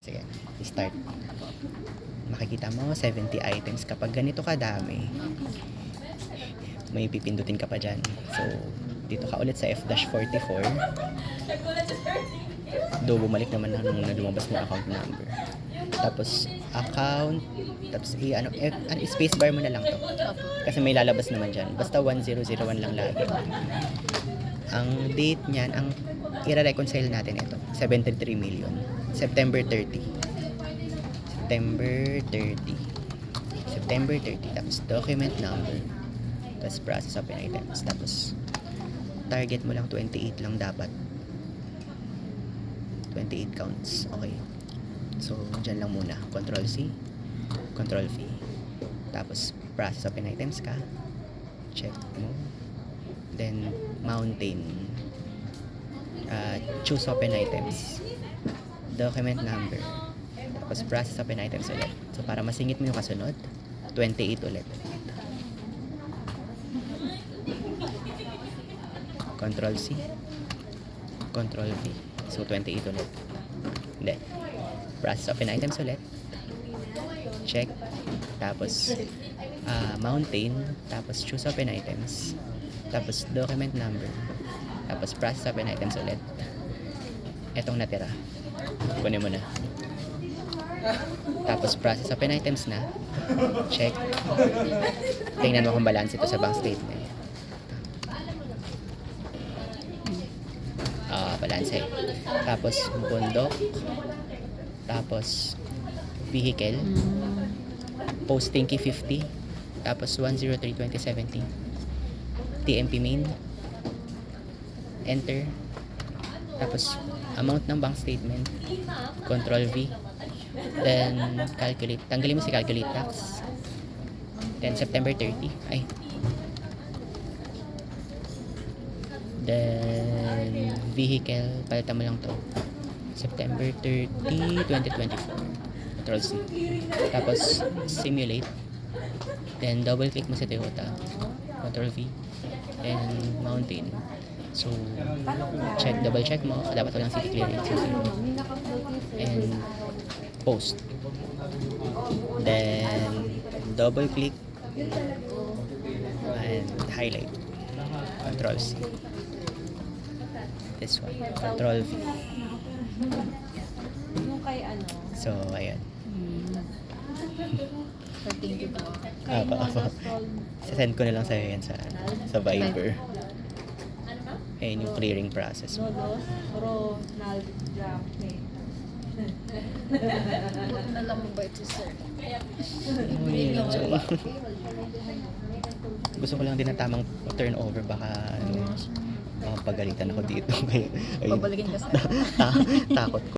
Sige, start. Makikita mo, 70 items. Kapag ganito kadami, may pipindutin ka pa dyan. So, dito ka ulit sa F-44. Do, bumalik naman na nung lumabas mo account number. Tapos, account. Tapos, spacebar mo na lang to. Kasi may lalabas naman dyan. Basta 1001 lang lagi. Ang date niyan, ang i-reconcile natin ito. 73 million. September 30. September 30. September 30. Tapos, document number. Tapos, process open items. Tapos, target mo lang 28 lang dapat. 28 counts. Okay. So, dyan lang muna. Control C. Control V. Tapos, process open items ka. Check mo. Then, mountain. Choose open items. Document number. Tapos, process open items ulit. So, para masingit mo yung kasunod, 28 ulit. Control C. Control V. So, 28 ulit. Then, process open items ulit. Check. Tapos, mountain. Tapos, choose open items. Tapos, document number. Tapos, process open items ulit. Etong natira. Kunin mo na. Tapos, process open items na. Check. Tingnan mo kung balance ito sa bank statement. Balance. Tapos, bundok. Tapos, vehicle. Posting key 50. Tapos, 103-2017. TMP main. Enter. Tapos, amount ng bank statement. Control V. Then, calculate. Tanggalin mo si calculate tax. Then, September 30. Ay. Then, vehicle. Palitan mo lang to. September 30, 2024. Control C. Tapos, simulate. Then, double click mo sa Toyota. Control V. And mountain. So, check, double check mo. Dapat walang city clearance. And post. Then, double click. And highlight. Control C. This one. Control V. Yung kay ano? So, ayan. So, thank you po. Send ko na lang sa'yo yan sa Viber. Ayan yung clearing process mo. Nodos, Ronald, Jack, Buti na lang mabait si sir. Gusto ko lang din ng tamang turnover. Baka pagalitan ako dito. Ayun. Babalikin ka sa Takot ko.